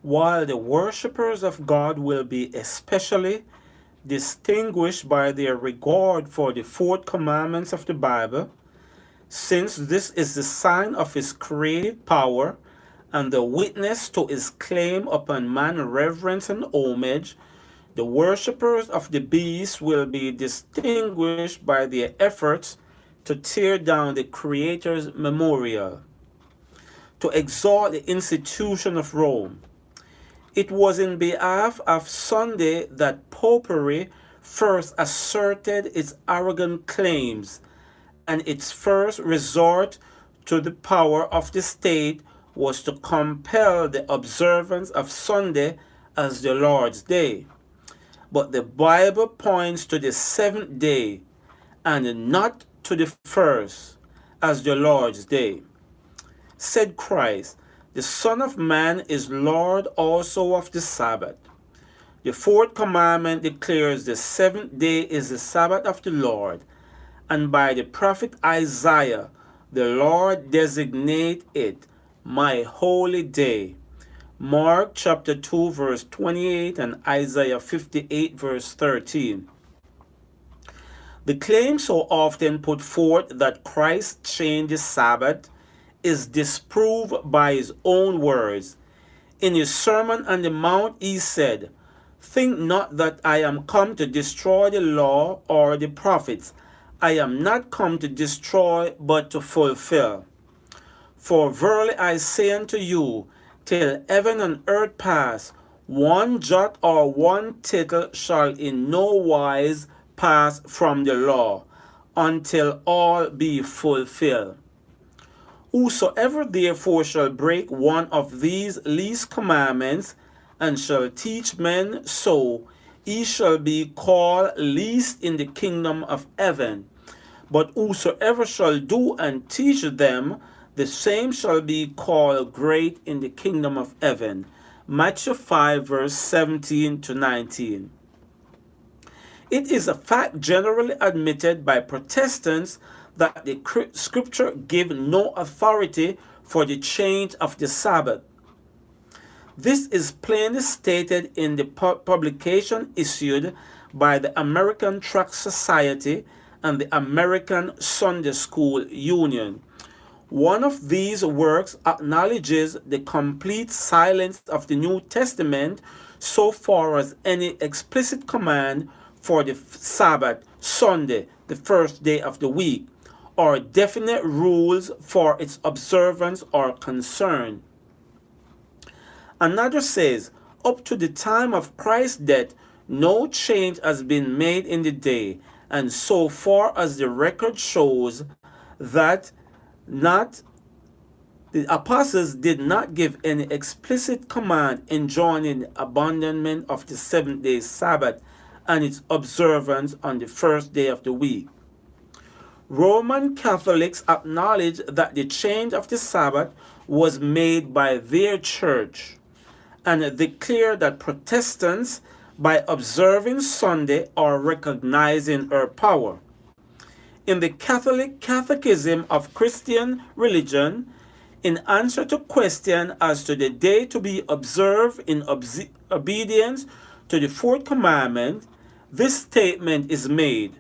While the worshippers of God will be especially distinguished by their regard for the fourth commandments of the Bible, since this is the sign of his creative power and the witness to his claim upon man's reverence and homage, the worshippers of the beast will be distinguished by their efforts to tear down the Creator's memorial, to exalt the institution of Rome. It was in behalf of Sunday that popery first asserted its arrogant claims, and its first resort to the power of the state was to compel the observance of Sunday as the Lord's Day. But the Bible points to the seventh day and not to the first as the Lord's Day. Said Christ, the Son of Man is Lord also of the Sabbath. The fourth commandment declares the seventh day is the Sabbath of the Lord, and by the prophet Isaiah, the Lord designate it my holy day. Mark chapter 2 verse 28 and Isaiah 58 verse 13. The claim so often put forth that Christ changed the Sabbath is disproved by his own words. In his Sermon on the Mount he said, "Think not that I am come to destroy the law or the prophets. I am not come to destroy, but to fulfill. For verily I say unto you, till heaven and earth pass, one jot or one tittle shall in no wise pass from the law, until all be fulfilled. Whosoever therefore shall break one of these least commandments, and shall teach men so, he shall be called least in the kingdom of heaven. But whosoever shall do and teach them, the same shall be called great in the kingdom of heaven." Matthew 5 verse 17 to 19. It is a fact generally admitted by Protestants that the scripture give no authority for the change of the Sabbath. This is plainly stated in the publication issued by the American Tract Society and the American Sunday School Union. One of these works acknowledges the complete silence of the New Testament so far as any explicit command for the Sabbath, Sunday, the first day of the week, or definite rules for its observance are concerned. Another says, up to the time of Christ's death, no change has been made in the day, and so far as the record shows that not the apostles did not give any explicit command enjoining the abandonment of the seventh day Sabbath and its observance on the first day of the week. Roman Catholics acknowledge that the change of the Sabbath was made by their church, and declare that Protestants, by observing Sunday, are recognizing her power. In the Catholic Catechism of Christian Religion, in answer to question as to the day to be observed in obedience to the fourth commandment, this statement is made: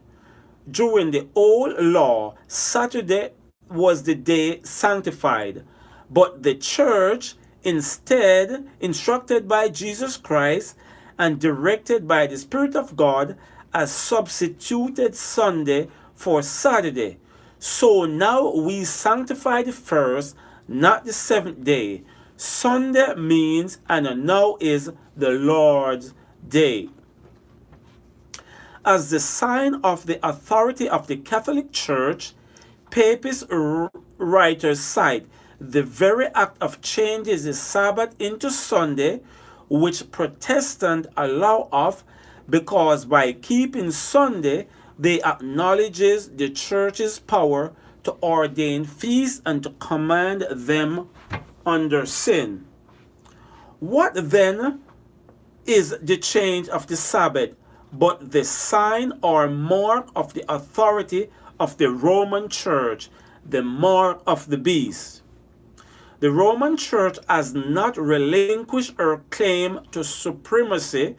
during the old law, Saturday was the day sanctified, but the church, instead, instructed by Jesus Christ and directed by the Spirit of God, has substituted Sunday for Saturday. So now we sanctify the first, not the seventh day. Sunday means and now is the Lord's Day. As the sign of the authority of the Catholic Church, Papist writers cite the very act of changing the Sabbath into Sunday, which Protestants allow of, because by keeping Sunday, they acknowledges the Church's power to ordain feasts and to command them under sin. What then is the change of the Sabbath but the sign or mark of the authority of the Roman Church, the mark of the beast? The Roman Church has not relinquished her claim to supremacy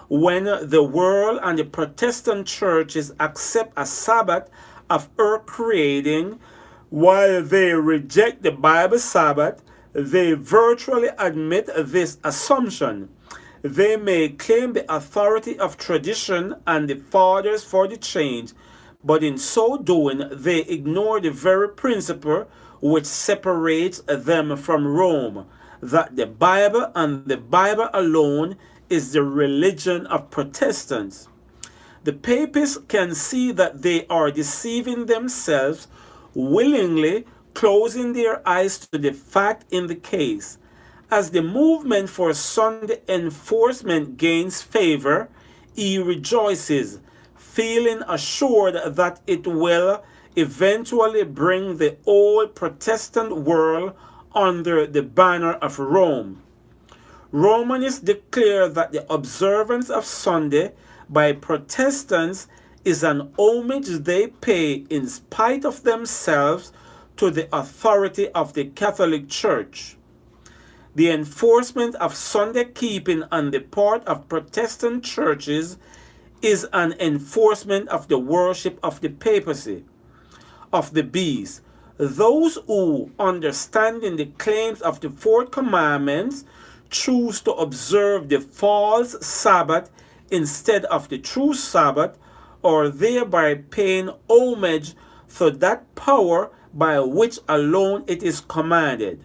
when the world and the Protestant churches accept a Sabbath of her creating. While they reject the Bible Sabbath, they virtually admit this assumption. They may claim the authority of tradition and the fathers for the change, but in so doing, they ignore the very principle which separates them from Rome, that the Bible and the Bible alone is the religion of Protestants. The papists can see that they are deceiving themselves, willingly closing their eyes to the fact in the case. As the movement for Sunday enforcement gains favor, he rejoices, feeling assured that it will eventually bring the old Protestant world under the banner of Rome. Romanists declare that the observance of Sunday by Protestants is an homage they pay in spite of themselves to the authority of the Catholic Church. The enforcement of Sunday keeping on the part of Protestant churches is an enforcement of the worship of the papacy, of the beast. Those who, understanding the claims of the fourth commandments, choose to observe the false Sabbath instead of the true Sabbath, or thereby paying homage to that power by which alone it is commanded.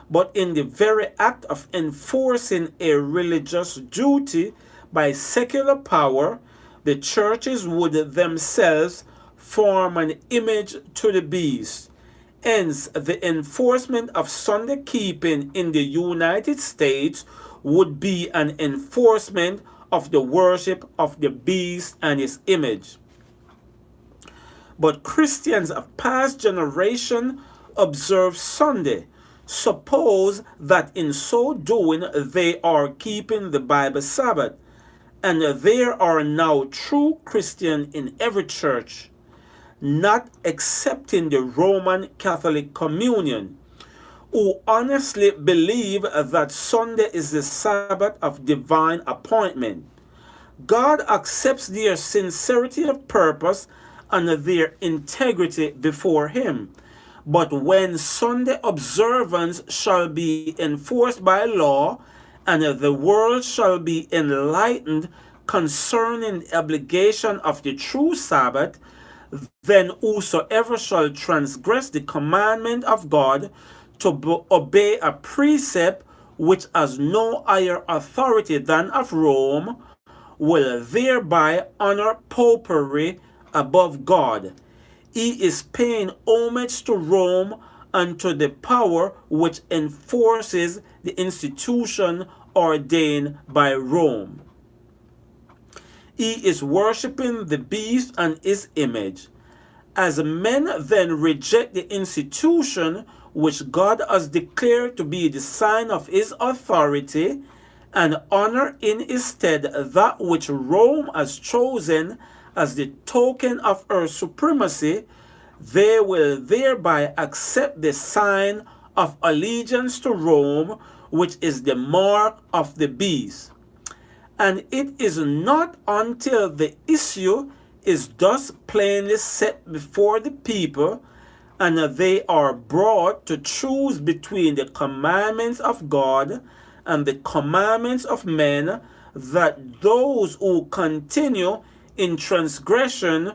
But in the very act of enforcing a religious duty by secular power, the churches would themselves form an image to the beast. Hence, the enforcement of Sunday keeping in the United States would be an enforcement of the worship of the beast and his image. But Christians of past generation observe Sunday. Suppose that in so doing they are keeping the Bible Sabbath, and there are now true Christians in every church, not excepting the Roman Catholic Communion, who honestly believe that Sunday is the Sabbath of divine appointment. God accepts their sincerity of purpose and their integrity before Him. But when Sunday observance shall be enforced by law, and the world shall be enlightened concerning the obligation of the true Sabbath, then whosoever shall transgress the commandment of God to obey a precept which has no higher authority than of Rome, will thereby honor popery above God. He is paying homage to Rome and to the power which enforces the institution ordained by Rome. He is worshiping the beast and his image. As men then reject the institution which God has declared to be the sign of his authority, and honor in his stead that which Rome has chosen as the token of her supremacy, they will thereby accept the sign of allegiance to Rome, which is the mark of the beast. And it is not until the issue is thus plainly set before the people, and they are brought to choose between the commandments of God and the commandments of men, that those who continue in transgression